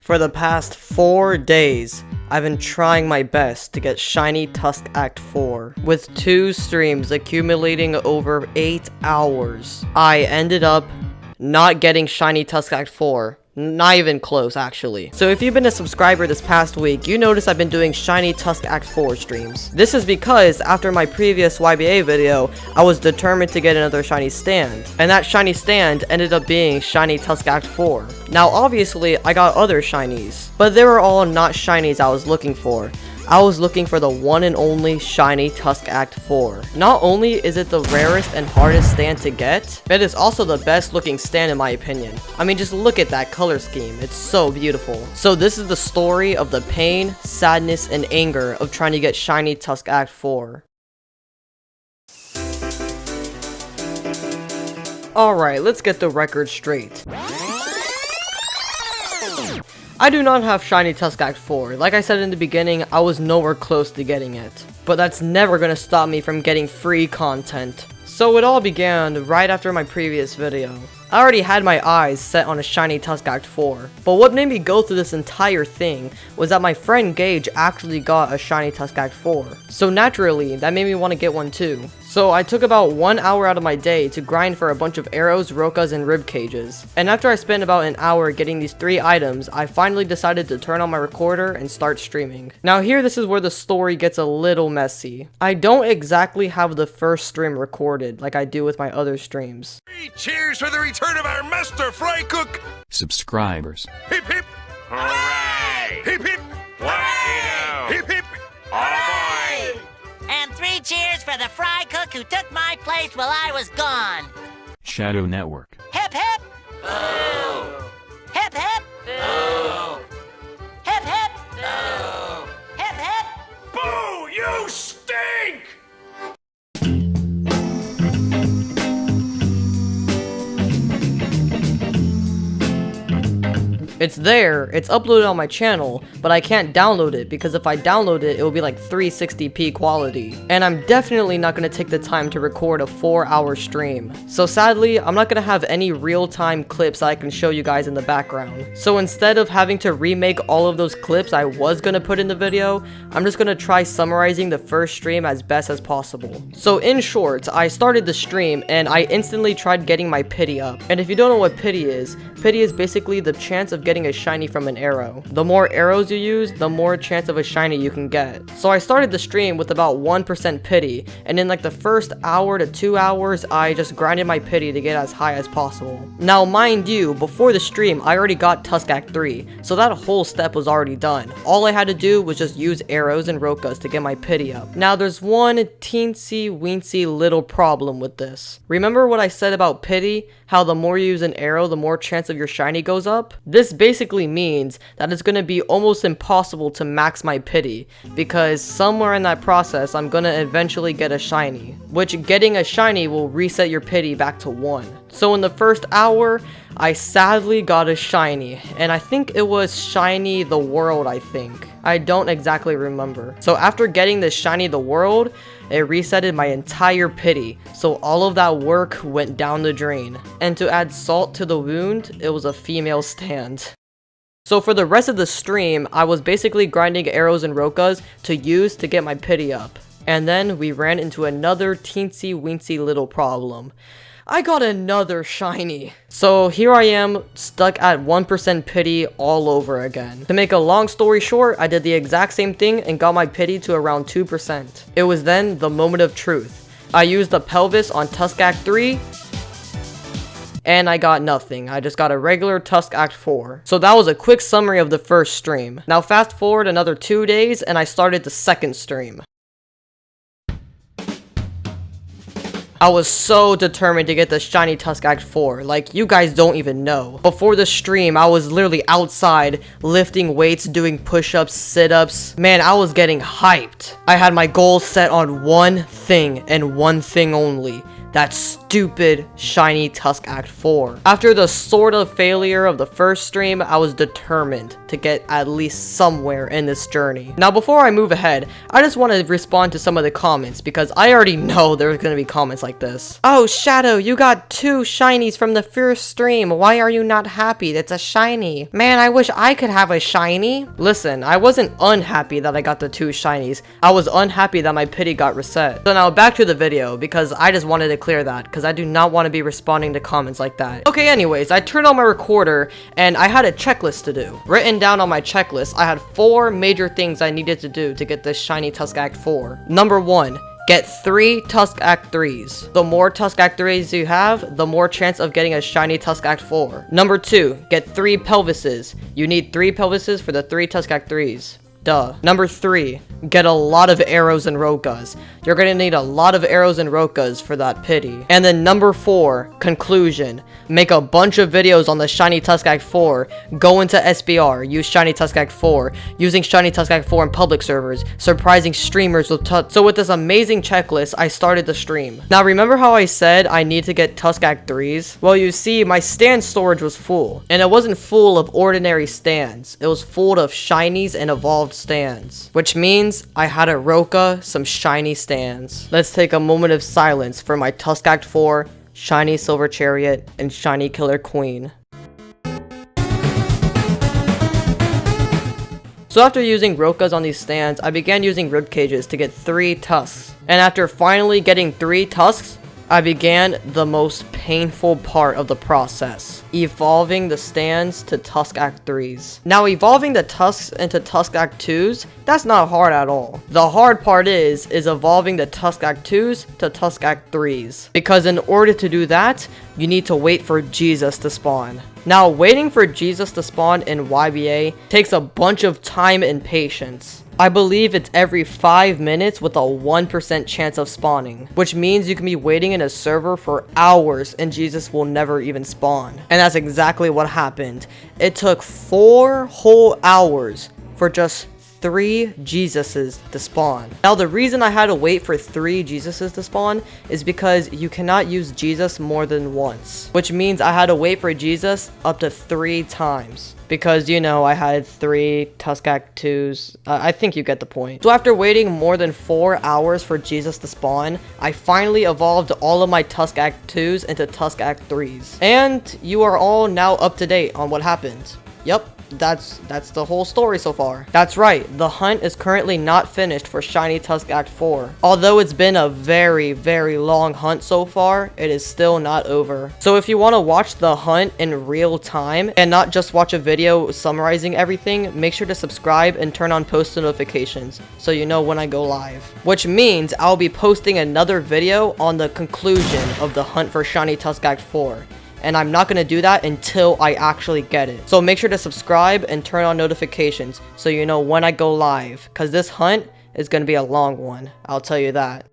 For the past 4 days, I've been trying my best to get Shiny Tusk Act 4, with 2 streams accumulating over 8 hours. I ended up not getting Shiny Tusk Act 4. Not even close, actually. So if you've been a subscriber this past week, you notice I've been doing Shiny Tusk Act 4 streams. This is because after my previous YBA video, I was determined to get another shiny stand. And that shiny stand ended up being Shiny Tusk Act 4. Now obviously, I got other shinies, but they were all not shinies I was looking for. I was looking for the one and only Shiny Tusk Act 4. Not only is it the rarest and hardest stand to get, it is also the best looking stand in my opinion. I mean, just look at that color scheme, it's so beautiful. So this is the story of the pain, sadness, and anger of trying to get Shiny Tusk Act 4. Alright, let's get the record straight. I do not have Shiny Tusk Act 4. Like I said in the beginning, I was nowhere close to getting it. But that's never gonna stop me from getting free content. So it all began right after my previous video. I already had my eyes set on a Shiny Tusk Act 4, but what made me go through this entire thing was that my friend Gage actually got a Shiny Tusk Act 4. So naturally, that made me want to get one too. So I took about 1 hour out of my day to grind for a bunch of arrows, rokas, and rib cages. And after I spent about an hour getting these 3 items, I finally decided to turn on my recorder and start streaming. Now here, this is where the story gets a little messy. I don't exactly have the first stream recorded like I do with my other streams. Cheers for the return of our master fry cook! Subscribers. Hip hip! Hooray! Hip hip! Hooray! Hip hip! Hooray! And 3 cheers for the fry cook who took my place while I was gone. Shadow Network. Hip hip! Boo! Hip hip! Boo! Hip hip! Boo! Hip hip! Boo! You stink! It's there, it's uploaded on my channel, but I can't download it because if I download it, it will be like 360p quality. And I'm definitely not going to take the time to record a 4-hour stream. So sadly, I'm not going to have any real-time clips I can show you guys in the background. So instead of having to remake all of those clips I was going to put in the video, I'm just going to try summarizing the first stream as best as possible. So in short, I started the stream and I instantly tried getting my pity up. And if you don't know what pity is basically the chance of getting a shiny from an arrow. The more arrows you use, the more chance of a shiny you can get. So I started the stream with about 1% pity, and in like the first hour to 2 hours, I just grinded my pity to get as high as possible. Now mind you, before the stream, I already got Tusk Act 3, so that whole step was already done. All I had to do was just use arrows and rokas to get my pity up. Now there's one teensy weensy little problem with this. Remember what I said about pity? How the more you use an arrow, the more chance of your shiny goes up? This basically means that it's going to be almost impossible to max my pity, because somewhere in that process I'm going to eventually get a shiny, which getting a shiny will reset your pity back to 1. So in the first hour, I sadly got a shiny, and I think it was Shiny the World, I think. I don't exactly remember. So after getting this Shiny the World, it resetted my entire pity, so all of that work went down the drain. And to add salt to the wound, it was a female stand. So for the rest of the stream, I was basically grinding arrows and rokas to use to get my pity up. And then we ran into another teensy weensy little problem. I got another shiny. So here I am, stuck at 1% pity all over again. To make a long story short, I did the exact same thing and got my pity to around 2%. It was then the moment of truth. I used the pelvis on Tusk Act 3, and I got nothing. I just got a regular Tusk Act 4. So that was a quick summary of the first stream. Now fast forward another 2 days and I started the second stream. I was so determined to get the Shiny Tusk Act 4, like you guys don't even know. Before the stream, I was literally outside, lifting weights, doing push-ups, sit-ups. Man, I was getting hyped. I had my goals set on one thing and one thing only. that stupid shiny Tusk Act 4. After the sort of failure of the first stream, I was determined to get at least somewhere in this journey. Now before I move ahead, I just want to respond to some of the comments because I already know there's gonna be comments like this. Oh, Shadow, you got 2 shinies from the first stream. Why are you not happy? That's a shiny. Man, I wish I could have a shiny. Listen, I wasn't unhappy that I got the 2 shinies. I was unhappy that my pity got reset. So now back to the video because I just wanted to clear that because I do not want to be responding to comments like that. Okay, anyways, I turned on my recorder and I had a checklist to do. Written down on my checklist, I had 4 major things I needed to do to get this shiny Tusk Act 4. Number 1. Get 3 Tusk Act 3s. The more Tusk Act 3s you have, the more chance of getting a shiny Tusk Act 4. Number 2. Get 3 pelvises. You need 3 pelvises for the 3 Tusk Act 3s. Duh. Number 3, get a lot of arrows and rokas. You're gonna need a lot of arrows and rokas for that pity. And then number 4, conclusion. Make a bunch of videos on the shiny Tusk Act 4. Go into SBR, use shiny Tusk Act 4. Using shiny Tusk Act 4 in public servers. Surprising streamers with So with this amazing checklist, I started the stream. Now remember how I said I need to get Tusk Act 3s? Well, you see, my stand storage was full. And it wasn't full of ordinary stands. It was full of shinies and evolved stands, which means I had to roka some shiny stands. Let's take a moment of silence for my Tusk Act 4, shiny Silver Chariot, and shiny Killer Queen. So after using rokas on these stands, I began using rib cages to get 3 tusks. And after finally getting 3 tusks, I began the most painful part of the process, evolving the stands to Tusk Act 3s. Now evolving the tusks into Tusk Act 2s, that's not hard at all. The hard part is evolving the Tusk Act 2s to Tusk Act 3s. Because in order to do that, you need to wait for Jesus to spawn. Now waiting for Jesus to spawn in YBA takes a bunch of time and patience. I believe it's every 5 minutes with a 1% chance of spawning, which means you can be waiting in a server for hours and Jesus will never even spawn. And that's exactly what happened. It took 4 whole hours for just 3 Jesuses to spawn. Now the reason I had to wait for 3 Jesuses to spawn is because you cannot use Jesus more than once, which means I had to wait for Jesus up to 3 times. Because, you know, I had 3 Tusk Act 2s. I think you get the point. So after waiting more than 4 hours for Jesus to spawn, I finally evolved all of my Tusk Act 2s into Tusk Act 3s. And you are all now up to date on what happened. Yup. That's the whole story so far. That's right, the hunt is currently not finished for shiny Tusk Act 4. Although it's been a very, very long hunt so far, it is still not over. So if you want to watch the hunt in real time and not just watch a video summarizing everything, make sure to subscribe and turn on post notifications so you know when I go live. Which means I'll be posting another video on the conclusion of the hunt for shiny Tusk Act 4. And I'm not going to do that until I actually get it. So make sure to subscribe and turn on notifications so you know when I go live, because this hunt is going to be a long one, I'll tell you that.